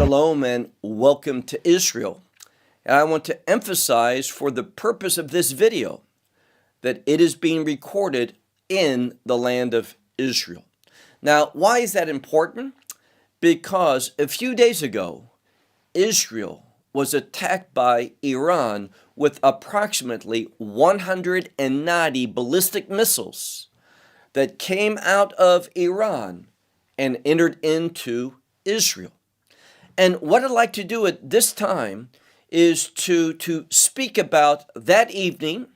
Shalom and welcome to Israel. And I want to emphasize for the purpose of this video that it is being recorded in the land of Israel. Now, why is that important? Because a few days ago, Israel was attacked by Iran with approximately 190 ballistic missiles that came out of Iran and entered into Israel. And what I'd like to do at this time is to speak about that evening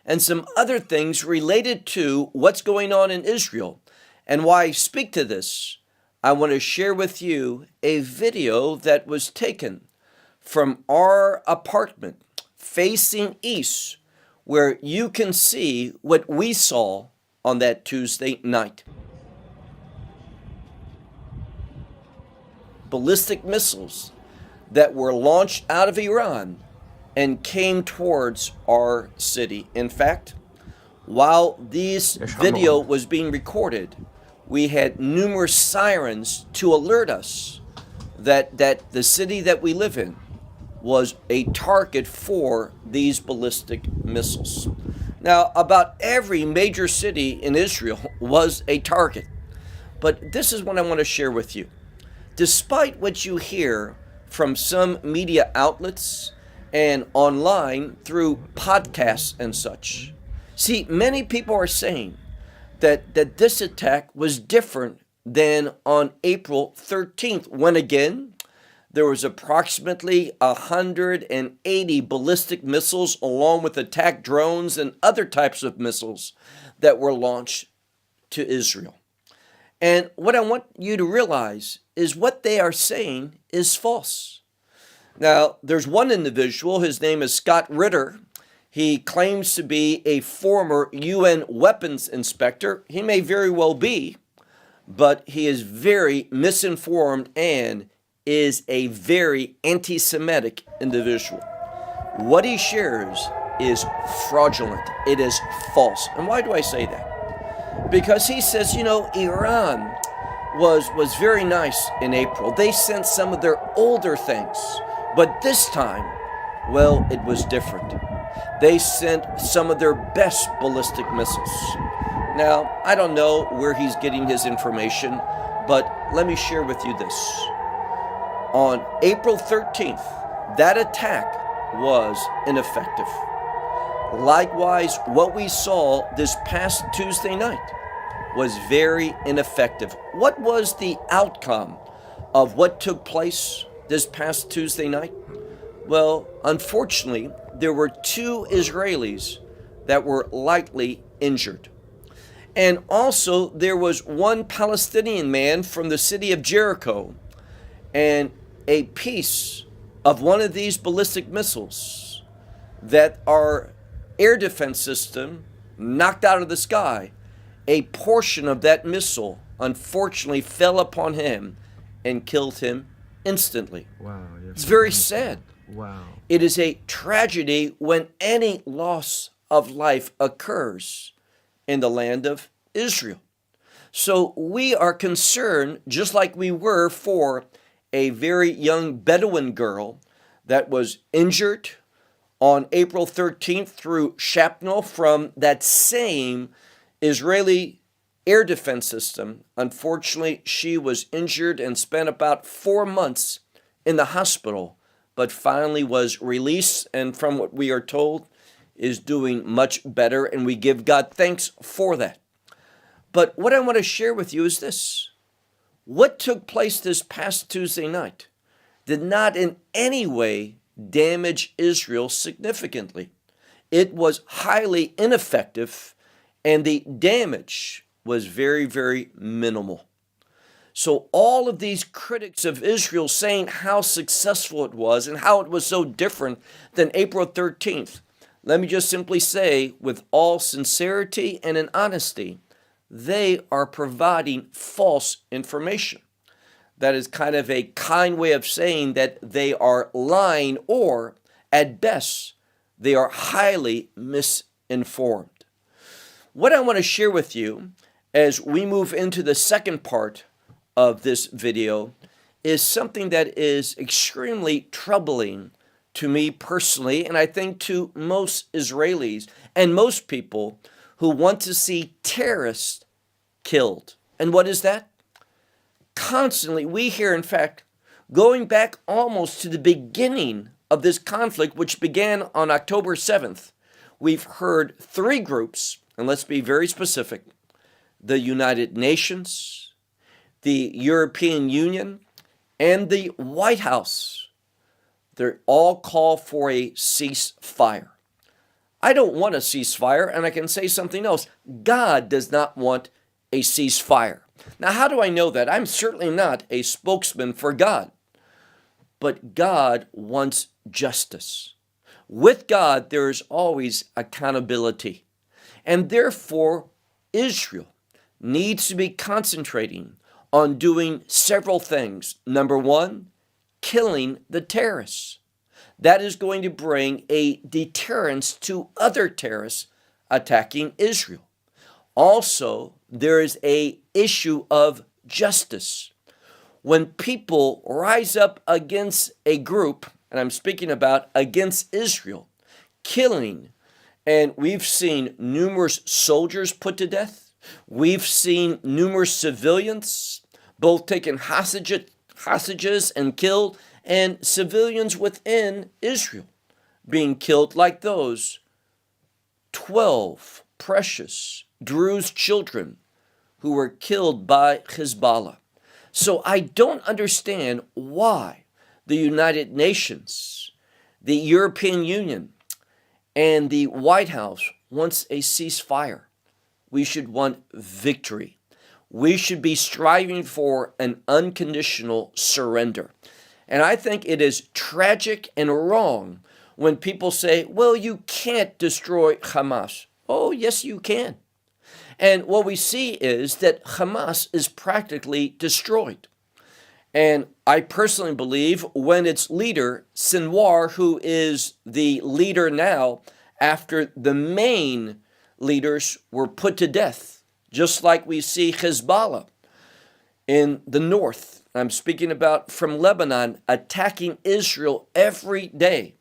and some other things related to what's going on in Israel. And why I speak to this, I want to share with you a video that was taken from our apartment facing east, where you can see what we saw on that Tuesday night. Ballistic missiles that were launched out of Iran and came towards our city. In fact, while this video was being recorded, we had numerous sirens to alert us that the city that we live in was a target for these ballistic missiles. Now, about every major city in Israel was a target. But this is what I want to share with you. Despite what you hear from some media outlets and online through podcasts and such, see, many people are saying that this attack was different than on April 13th, when again, there was approximately 180 ballistic missiles along with attack drones and other types of missiles that were launched to Israel. And what I want you to realize is what they are saying is false. Now, there's one individual, his name is Scott Ritter. He claims to be a former UN weapons inspector. He may very well be, but he is very misinformed and is a very anti-Semitic individual. What he shares is fraudulent. It is false. And why do I say that? Because he says, Iran was very nice in April. They sent some of their older things. But this time, well, it was different. They sent some of their best ballistic missiles. Now, I don't know where he's getting his information, but let me share with you this. On April 13th, that attack was ineffective. Likewise, what we saw this past Tuesday night was very ineffective. What was the outcome of what took place this past Tuesday night? Well, unfortunately, there were 2 Israelis that were lightly injured. And also, there was one Palestinian man from the city of Jericho, and a piece of one of these ballistic missiles that our air defense system knocked out of the sky, a portion of that missile unfortunately fell upon him and killed him instantly. Wow. Yes, it's very sad. Wow. It is a tragedy when any loss of life occurs in the land of Israel. So we are concerned, just like we were for a very young Bedouin girl that was injured on April 13th through shrapnel from that same Israeli air defense system. Unfortunately, she was injured and spent about 4 months in the hospital, but finally was released, and from what we are told, is doing much better, and we give God thanks for that. But what I want to share with you is this. What took place this past Tuesday night did not in any way damage Israel significantly. It was highly ineffective, and the damage was very, very minimal. So all of these critics of Israel saying how successful it was and how it was so different than April 13th, let me just simply say with all sincerity and in honesty, they are providing false information. That is kind of a kind way of saying that they are lying, or at best, they are highly misinformed. What I want to share with you as we move into the second part of this video is something that is extremely troubling to me personally, and I think to most Israelis and most people who want to see terrorists killed. And what is that? Constantly, we hear, in fact, going back almost to the beginning of this conflict, which began on October 7th, we've heard three groups, and let's be very specific: the United Nations, the European Union, and the White House. They all call for a ceasefire. I don't want a ceasefire, and I can say something else. God does not want a ceasefire. Now, how do I know that? I'm certainly not a spokesman for God, but God wants justice. With God, there is always accountability, and therefore Israel needs to be concentrating on doing several things. Number one, killing the terrorists. That is going to bring a deterrence to other terrorists attacking Israel. Also, there is an issue of justice. When people rise up against a group, and I'm speaking about against Israel, killing, and we've seen numerous soldiers put to death. We've seen numerous civilians both taken hostages and killed, and civilians within Israel being killed, like those 12 precious Druze children who were killed by Hezbollah. So I don't understand why the United Nations, the European Union, and the White House wants a ceasefire. We should want victory. We should be striving for an unconditional surrender. And I think it is tragic and wrong when people say, well, you can't destroy Hamas. Oh, yes, you can. And what we see is that Hamas is practically destroyed. And I personally believe when its leader, Sinwar, who is the leader now after the main leaders were put to death, just like we see Hezbollah in the north, I'm speaking about from Lebanon, attacking Israel every day.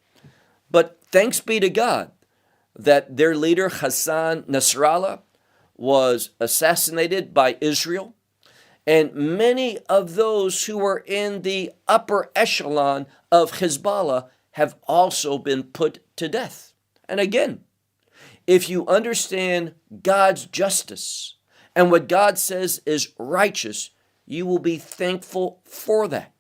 But thanks be to God that their leader, Hassan Nasrallah, was assassinated by Israel. And many of those who were in the upper echelon of Hezbollah have also been put to death. And again, if you understand God's justice and what God says is righteous, you will be thankful for that.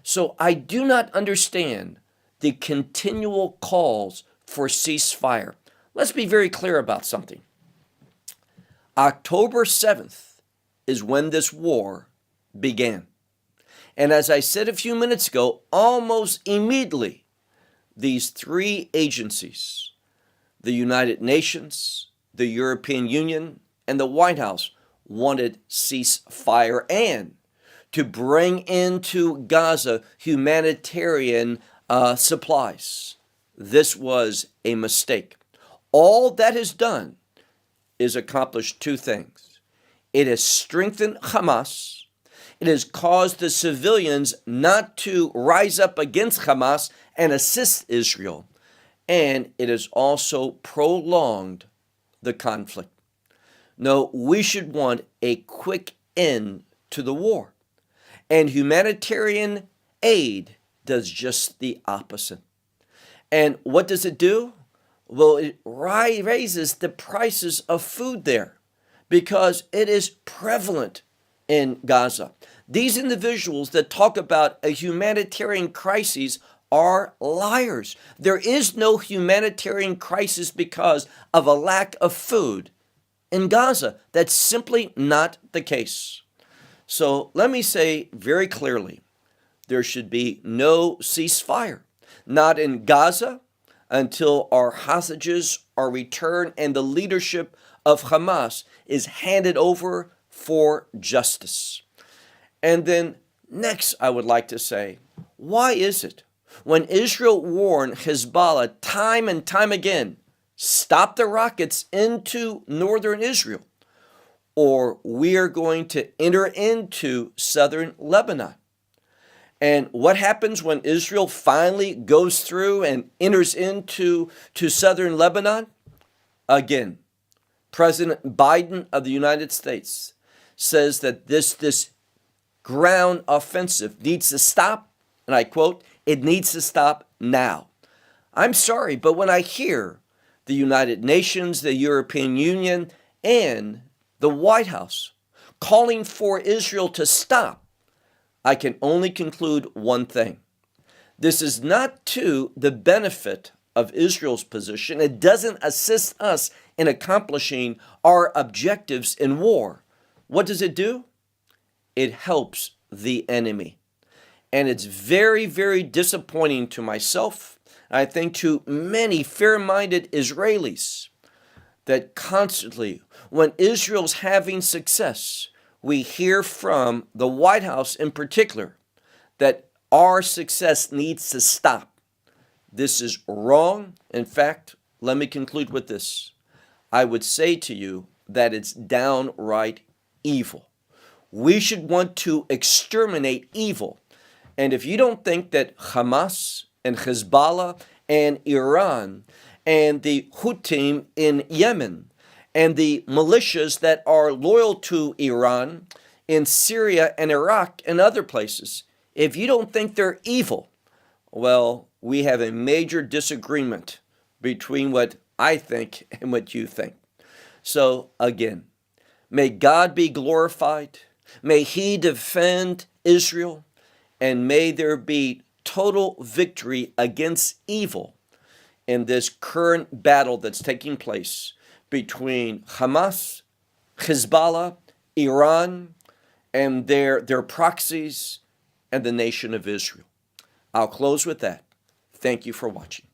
So I do not understand the continual calls for ceasefire. Let's be very clear about something. October 7th is when this war began. And as I said a few minutes ago, almost immediately, these three agencies, the United Nations, the European Union, and the White House, wanted ceasefire and to bring into Gaza humanitarian supplies. This was a mistake. All that is done is accomplish two things. It has strengthened Hamas. It has caused the civilians not to rise up against Hamas and assist Israel. And it has also prolonged the conflict. No, we should want a quick end to the war. And humanitarian aid does just the opposite. And what does it do? Well, it raises the prices of food there because it is prevalent in Gaza. These individuals that talk about a humanitarian crisis are liars. There is no humanitarian crisis because of a lack of food in Gaza. That's simply not the case. So let me say very clearly, there should be no ceasefire, not in Gaza until our hostages are returned and the leadership of Hamas is handed over for justice. And then next, I would like to say, why is it when Israel warned Hezbollah time and time again, stop the rockets into northern Israel, or we are going to enter into southern Lebanon? And what happens when Israel finally goes through and enters into southern Lebanon? Again, President Biden of the United States says that this ground offensive needs to stop, and I quote, "It needs to stop now." I'm sorry, but when I hear the United Nations, the European Union, and the White House calling for Israel to stop, I can only conclude one thing. This is not to the benefit of Israel's position. It doesn't assist us in accomplishing our objectives in war. What does it do? It helps the enemy. And it's very, very disappointing to myself, I think to many fair-minded Israelis, that constantly, when Israel's having success, we hear from the White House in particular that our success needs to stop. This is wrong. In fact, let me conclude with this. I would say to you that it's downright evil. We should want to exterminate evil. And if you don't think that Hamas and Hezbollah and Iran and the Houthis in Yemen and the militias that are loyal to Iran in Syria and Iraq and other places, if you don't think they're evil, well, we have a major disagreement between what I think and what you think. So again, may God be glorified. May He defend Israel, and may there be total victory against evil in this current battle that's taking place between Hamas, Hezbollah, Iran, and their proxies, and the nation of Israel. I'll close with that. Thank you for watching.